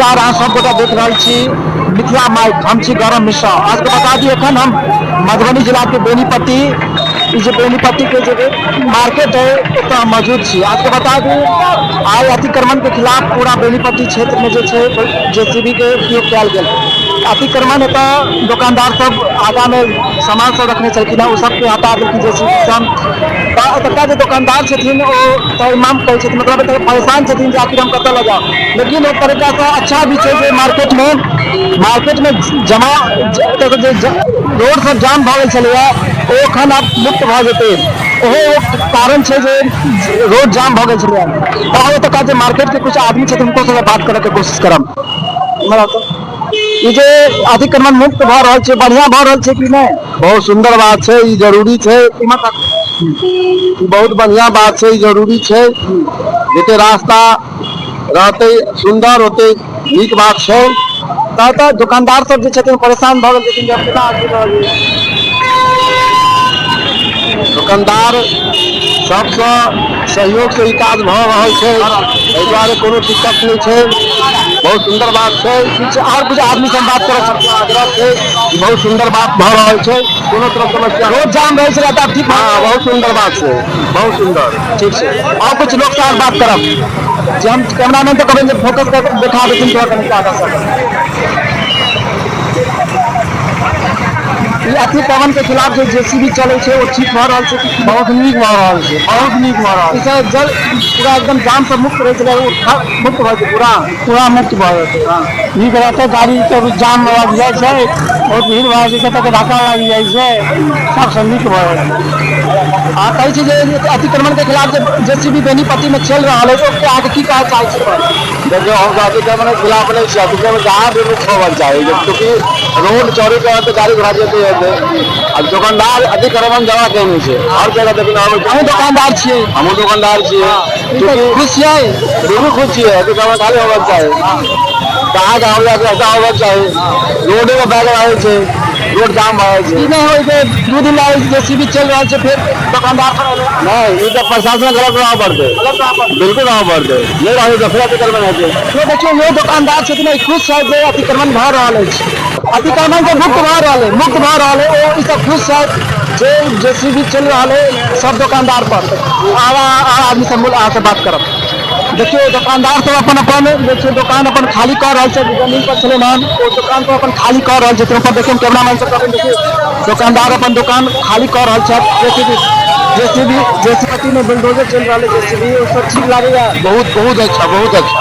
नमस्कार, अहाँ सब गोटा देख रहे छी मिथिला माइक। हम छी गौरव मिश्रा। आज के बता दी एखन हम मधुबनी जिला के बेनीपट्टी, बेनीपट्टी के जो मार्केट है ओतऽ हम मौजूद छी। आज के बता दी आइ अतिक्रमण के खिलाफ पूरा बेनीपट्टी क्षेत्र में जेसीबी के उपयोग कयल गेल। अतिक्रमण एतऽ दुकानदार सब आगा में सामान सब रखने छलखिन हैं, ओ सबके हटा देलखिन जेसीबी सँ। एतुका जे दुकानदार छथिन ओ तऽ इमाम कहै छथिन, मतलब एतऽ परेशान छथिन जे आखिर हम कतऽ लऽ जाउ। लेकिन एक तरीका से अच्छा भी छै जे मार्केट में जमा रोड सब जाम भऽ गेल छलैया, ओ एखन आब मुक्त भऽ जेतै। ओहो एक कारण छै जे रोड जाम भऽ गेल छलैया। और एतुका जे मार्केट के कुछ आदमी छथिन हुनको से बात करऽ के कोशिश करब। ई जे अतिक्रमण मुक्त भऽ रहल छै, बढ़िया भऽ रहल छै कि नहीं? बहुत सुंदर बात है, ये जरूरी है। बहुत बढ़िया बात है, जरूरी है। जते रास्ता रहते सुंदर होते नीक बात है। तऽ दुकानदार सब जे छथिन परेशान भऽ गेल छथिन, जब केना आगू रहल। दुकानदार सबसे सहयोग से ही काज भऽ रहल छै, एहि दुआरे कोनो दिक्कत नहीं है। बहुत सुंदर बात है। और कुछ आदमी से बात करब, आग्रह है, बहुत सुंदर बात भऽ रहल छै, कोनो तरह समस्या रोड जाम रहे छलै तऽ ठीक। हाँ, बहुत सुंदर बात है, बहुत सुंदर। ठीक है। और कुछ लोग से बात करब जे हम कैमरामैन तो करेंगे फोकस कर दिखा देथिन थोड़ा कनिक आगा से। ई अतिक्रमण के खिलाफ जो जेसीबी चले छै वो ठीक भऽ रहल छै कि? बहुत नीक भऽ रहल छै, बहुत नीक भऽ रहल छै। इसे जल पूरा एकदम जाम से मुक्त रहे छलै, मुक्त भऽ जेतै पूरा मुक्त भऽ जेतै। नीक रहतै, गाड़ी के जाम लग जाइ छै, बहुत भीड़ भऽ जाइ छै, कतऽ धक्का लागि जाइ छै, सबसँ नीक भऽ जेतै। आ कहै छै जे अतिक्रमण के खिलाफ जे जेसीबी बेनीपट्टी में चल रहा है उसके आगे की कहना चाहे छी? देखियो, हम अतिक्रमण के खिलाफ नहीं छी, अतिक्रमण जहाँ भी मुक्त होना चाहिए, क्योंकि रोड चौड़ी पे तो गाड़ी घोड़ा जेते अब दुकानदार अतिक्रमण जगह कहीं छै, हर जगह देखिन। हम दुकानदार छियै, हमहूँ दुकानदार छियै, खुश छियै, बिल्कुल खुश छियै। अतिक्रमण खाली होना चाहिए, कहाँ गाँव जाके ऐसा होना चाहिए। रोडे में बैग रहे छै, रोड जाम भऽ जाइ छै। नहीं हो 2 दिन लगे जेसीबी चल रहा है, फिर दुकानदार नहीं, ये तो प्रशासन गलत रहा पड़ते, बिल्कुल रहा पड़ते नहीं रहे तो फिर अतिक्रमण है। ये देखियो, ये दुकानदार छथिन खुश है जे अतिक्रमण भऽ रहल अछि, अतिक्रमण से मुक्त भऽ रहल है, ओ ई सब खुश है जे जेसीबी चल रहा है सब दुकानदार पर। आदमी सब अहाँ से बात करब। देखियो, दुकानदार सब अपन देखियो दुकान अपन खाली कर रहा है, जमीन पर चले नाम ओ दुकान को अपन खाली कर रहा है। पर देखिए कैमरामैन से देखिए दुकानदार अपन दुकान खाली कर रहा है। जेसीबी में बुलडोजर चल रहा है, जेसीबी सब ठीक लगेगा। बहुत अच्छा, बहुत अच्छा।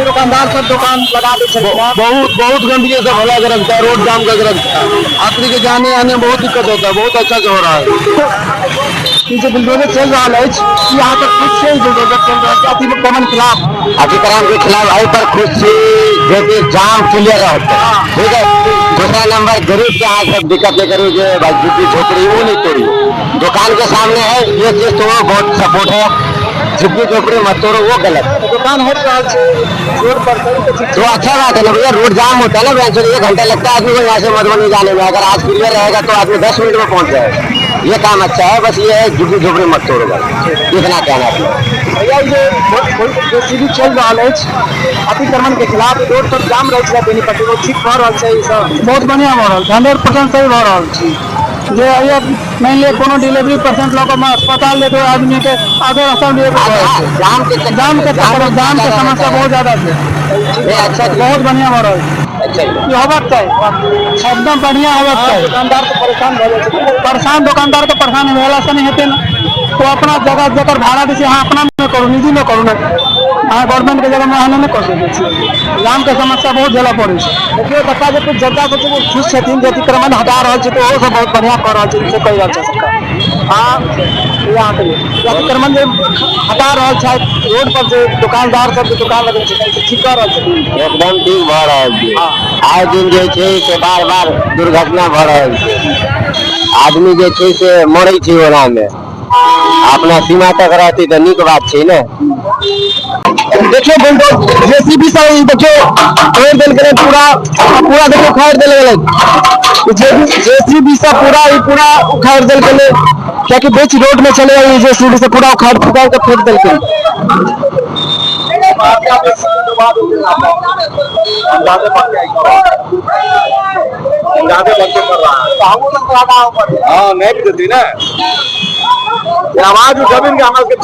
दुकानदार सब दुकान लगा दे, बहुत गंदगी से भला कर रखता है, रोड जाम कर रखता है, यात्री के जाने आने में बहुत दिक्कत होता है। बहुत अच्छा से हो रहा है। जो बुलडोजर चल रहा है यहाँ तक खुद से बुलडोजर चल रहा है अतिक्रमण के खिलाफ आई पर खुद से जैसे जाम क्लियर होता है, ठीक है। दूसरा नंबर गरीब के यहाँ सब दिक्कत नहीं करी, जो झुग्गी झोपड़ी वो नहीं तोड़ी। दुकान के सामने है ये चीज, तो वो बहुत सपोर्ट है। झुग्गी झोपड़ी मत तोड़ो, वो गलत है। दुकान हट रहा है रोड पर, तो अच्छा बात है ना भैया। रोड जाम होता है ना, 1 घंटा लगता है आदमी को यहाँ से मधुबनी जाने में। अगर आज क्लियर रहेगा तो आदमी 10 मिनट में पहुँच जाएगा। ये काम अच्छा है, बस ये है झुग्गी झोपड़ी मत तोड़ो, इतना कहना है भैया। जेसीबी चल रहा है अतिक्रमण के खिलाफ, रोड पर जाम रहे बेनीपट्टी में, ठीक भऽ रहल छै, बहुत बढ़िया भऽ रहल छै, 100% सही भऽ रहल छै। जे मान लिया कोनो डिलीवरी पेशेंट लऽ कऽ अस्पताल ले आदमी के आगे रास्ता जाम के समस्या बहुत ज्यादा है। अच्छा, बहुत बढ़िया भऽ रहल छै, होबाक चाही, एकदम बढ़िया होबाक चाही। दुकानदार तो परेशान भऽ जाइ, परेशान दुकानदार के परेशान भेला से नहीं हेतै ना। तो अपना जगह जगह भाड़ा दै छै, अहाँ अपना में करू, निजी में करू ना, अहाँ गवर्नमेंट के जगह में अहाँ नहीं कर सकै छी। जाम के समस्या बहुत झेलऽ पड़ै छै। देखियो बच्चा जब कुछ जनता सब वो खुश छथिन जे अतिक्रमण हटा रहल छै, तो वो सब बहुत बढ़िया कर रहल छै, से कहि रहल छै सरकार। हाँ, यहाँ पे अतिक्रमण जे हटा रहल छै, रोड पर जे दुकानदार सब जे दुकान लगै छै से ठीक कर रहल छै, एकदम ठीक भऽ रहल छै। आए दिन जे छै से बार बार दुर्घटना भऽ रहल छै, आदमी जे छै से मरै छै ओना में। अपना सीमा तक रहती तो नीक बात छै ने। देखियो जेसीबी से देखियो खरीद देल गेलै, पूरा देखियो खरीद देल गेलै जेसीबी से पूरा उखाड़ देल गेलै, कियाकि बीच रोड में चले जेसीबी से पूरा उखाड़ के फेंक देल गेलै। हाँ नहीं भी देती ना आवाज जमीन के हमारे